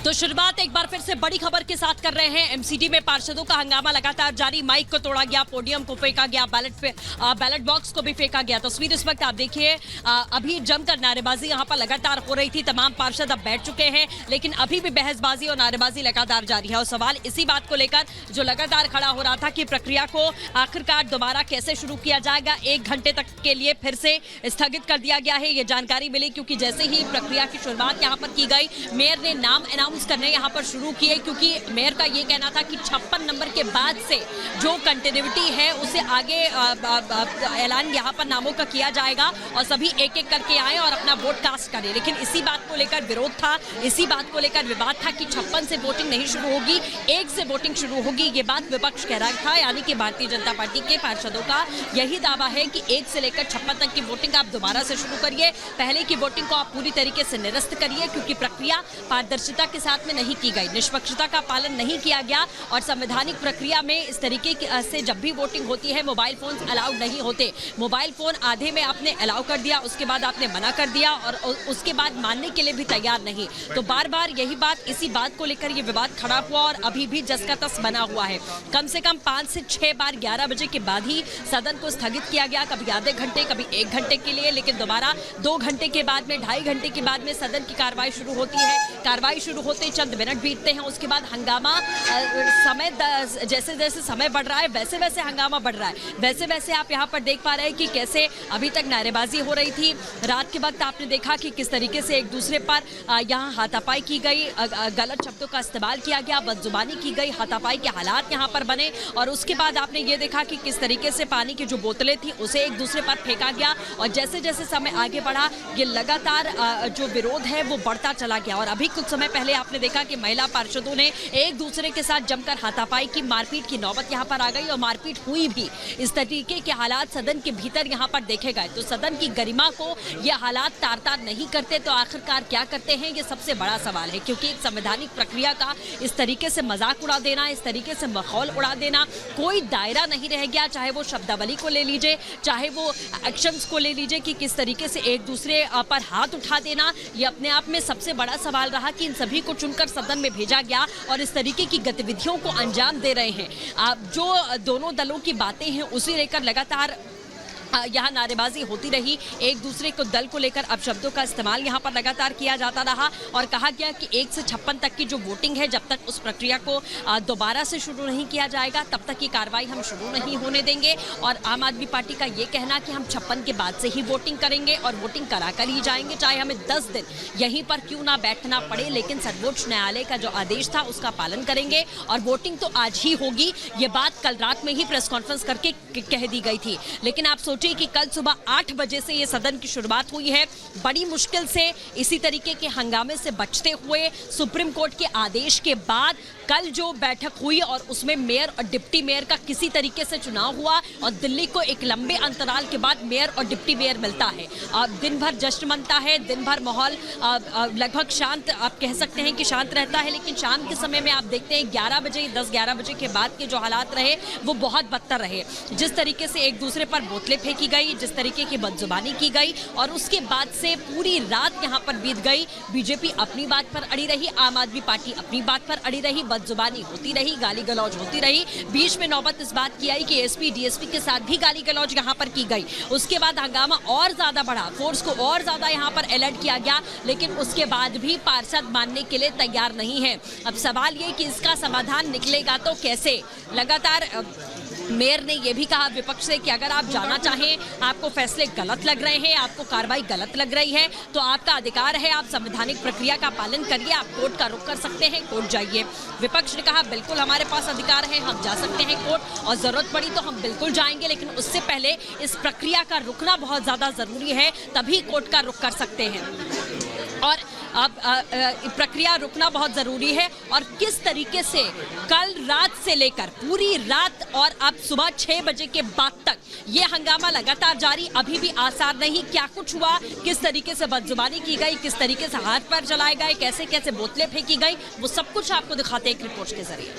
तो शुरुआत एक बार फिर से बड़ी खबर के साथ कर रहे हैं। एमसीडी में पार्षदों का हंगामा लगातार जारी। माइक को तोड़ा गया, पोडियम को फेंका गया, बैलेट बॉक्स को भी फेंका गया। तस्वीर इस वक्त आप देखिए, अभी जमकर नारेबाजी यहां पर लगातार हो रही थी। तमाम पार्षद अब बैठ चुके हैं, लेकिन अभी भी बहसबाजी और नारेबाजी लगातार जारी है। और सवाल इसी बात को लेकर जो लगातार खड़ा हो रहा था कि प्रक्रिया को आखिरकार दोबारा कैसे शुरू किया जाएगा। 1 घंटे तक के लिए फिर से स्थगित कर दिया गया है, ये जानकारी मिली, क्योंकि जैसे ही प्रक्रिया की शुरुआत यहां पर की गई, मेयर ने नाम अनाउंस करने यहां पर शुरू किए, क्योंकि मेयर का ये कहना था कि 56 नंबर के बाद से जो कंटिन्यूटी है उसे आगे ऐलान यहां पर नामों का किया जाएगा और सभी एक एक करके आए और अपना वोट कास्ट करें। लेकिन इसी बात को लेकर विरोध था, इसी बात को लेकर विवाद था कि 56 से वोटिंग नहीं शुरू होगी, 1 से वोटिंग शुरू होगी। ये बात विपक्ष कह रहा था, यानी कि भारतीय जनता पार्टी के पार्षदों का यही दावा है कि 1 से लेकर 56 तक की वोटिंग आप दोबारा से शुरू करिए। पहले की वोटिंग को आप पूरी तरीके से निरस्त करिए, क्योंकि प्रक्रिया पारदर्शिता के साथ में नहीं की गई, निष्पक्षता का पालन नहीं किया गया। और संवैधानिक प्रक्रिया में इस तरीके से जब भी वोटिंग होती है, मोबाइल फोन अलाउड नहीं होते। मोबाइल फोन आधे में आपने अलाउ कर दिया, उसके बाद आपने मना कर दिया और उसके बाद मानने के लिए भी तैयार नहीं। तो बार बार यही बात, इसी बात को लेकर ये विवाद खड़ा हुआ और अभी भी जस का तस बना हुआ है। कम से कम 5 से 6 बार 11 बजे के बाद ही सदन को स्थगित किया गया, कभी आधे घंटे, कभी 1 घंटे के लिए, लेकिन दोबारा 2 घंटे के बाद में, 2.5 घंटे के बाद में सदन की कार्रवाई शुरू होती है। कार्रवाई शुरू होते चंद मिनट बीतते हैं, उसके बाद हंगामा, समय जैसे जैसे समय बढ़ रहा है वैसे वैसे हंगामा बढ़ रहा है। वैसे वैसे आप यहाँ पर देख पा रहे हैं कि कैसे अभी तक नारेबाजी हो रही थी। रात के वक्त आपने देखा कि किस तरीके से एक दूसरे पर यहाँ हाथापाई की गई, गलत शब्दों का इस्तेमाल किया गया, बदजुबानी की गई, हाथापाई के हालात यहाँ पर बने। और उसके बाद आपने ये देखा कि किस तरीके से पानी की जो बोतलें थी उसे एक दूसरे पर फेंका गया। और जैसे जैसे समय आगे बढ़ा, ये लगातार जो विरोध है वो बढ़ता चला गया। और अभी कुछ समय पहले आपने देखा कि महिला पार्षदों ने एक दूसरे के साथ जमकर हाथापाई की, मारपीट की नौबत यहां पर आ गई और मारपीट हुई भी। इस तरीके के हालात सदन के भीतर यहां पर देखे गए। तो सदन की गरिमा को ये हालात तार-तार नहीं करते तो आखिरकार क्या करते हैं, ये सबसे बड़ा सवाल है। क्योंकि एक संवैधानिक प्रक्रिया का इस तरीके से मजाक उड़ा देना, इस तरीके से माहौल उड़ा देना, कोई दायरा नहीं रह गया। चाहे वो शब्दावली को ले लीजिए, चाहे वो एक्शंस को ले लीजिए, कि किस तरीके से एक दूसरे पर हाथ उठा देना, ये अपने आप में सबसे बड़ा सवाल रहा कि इन सभी को चुनकर सदन में भेजा गया और इस तरीके की गतिविधियों को अंजाम दे रहे हैं। जो दोनों दलों की बातें हैं उसी लेकर लगातार यहाँ नारेबाजी होती रही। एक दूसरे को दल को लेकर अपशब्दों का इस्तेमाल यहाँ पर लगातार किया जाता रहा और कहा गया कि 1 से 56 तक की जो वोटिंग है, जब तक उस प्रक्रिया को दोबारा से शुरू नहीं किया जाएगा तब तक की कार्रवाई हम शुरू नहीं होने देंगे। और आम आदमी पार्टी का ये कहना कि हम 56 के बाद से ही वोटिंग करेंगे और वोटिंग करा कर ही जाएंगे, चाहे हमें 10 दिन यहीं पर क्यों ना बैठना पड़े, लेकिन सर्वोच्च न्यायालय का जो आदेश था उसका पालन करेंगे और वोटिंग तो आज ही होगी। ये बात कल रात में ही प्रेस कॉन्फ्रेंस करके कह दी गई थी। लेकिन आप सोचिए कि कल सुबह 8 बजे से ये सदन की शुरुआत हुई है, बड़ी मुश्किल से इसी तरीके के हंगामे से बचते हुए, सुप्रीम कोर्ट के आदेश के बाद कल जो बैठक हुई और उसमें मेयर और डिप्टी मेयर का किसी तरीके से चुनाव हुआ और दिल्ली को एक लंबे अंतराल के बाद मेयर और डिप्टी मेयर मिलता है। दिन भर जश्न मनता है, दिन भर माहौल लगभग शांत, आप कह सकते हैं कि शांत रहता है। लेकिन शाम के समय में आप देखते हैं 11 बजे, 10-11 बजे के बाद के जो हालात रहे वो बहुत बदतर रहे। जिस तरीके से एक दूसरे पर बोतलें फेंकी गई, जिस तरीके की बदजुबानी की गई और उसके बाद से पूरी रात यहाँ पर बीत गई। बीजेपी अपनी बात पर अड़ी रही, आम आदमी पार्टी अपनी बात पर अड़ी रही, बदजुबानी होती रही, गाली गलौज होती रही। बीच में नौबत इस बात की आई कि एसपी डीएसपी के साथ भी गाली गलौज यहाँ पर की गई। उसके बाद हंगामा और ज्यादा बढ़ा, फोर्स को और ज्यादा यहाँ पर अलर्ट किया गया, लेकिन उसके बाद भी पार्षद मानने के लिए तैयार नहीं है। अब सवाल ये कि इसका समाधान निकलेगा तो कैसे। लगातार मेयर ने यह भी कहा विपक्ष से कि अगर आप जाना चाहें, आपको फैसले गलत लग रहे हैं, आपको कार्रवाई गलत लग रही है, तो आपका अधिकार है, आप संवैधानिक प्रक्रिया का पालन करिए, आप कोर्ट का रुख कर सकते हैं, कोर्ट जाइए। विपक्ष ने कहा बिल्कुल हमारे पास अधिकार है, हम जा सकते हैं कोर्ट और जरूरत पड़ी तो हम बिल्कुल जाएंगे, लेकिन उससे पहले इस प्रक्रिया का रुकना बहुत ज्यादा जरूरी है, तभी कोर्ट का रुख कर सकते हैं। और अब प्रक्रिया रुकना बहुत जरूरी है। और किस तरीके से कल रात से लेकर पूरी रात और अब सुबह 6 बजे के बाद तक ये हंगामा लगातार जारी, अभी भी आसार नहीं क्या कुछ हुआ, किस तरीके से बदजुबानी की गई, किस तरीके से हाथ पैर चलाए गए, कैसे कैसे बोतलें फेंकी गई, वो सब कुछ आपको दिखाते हैं एक रिपोर्ट के जरिए।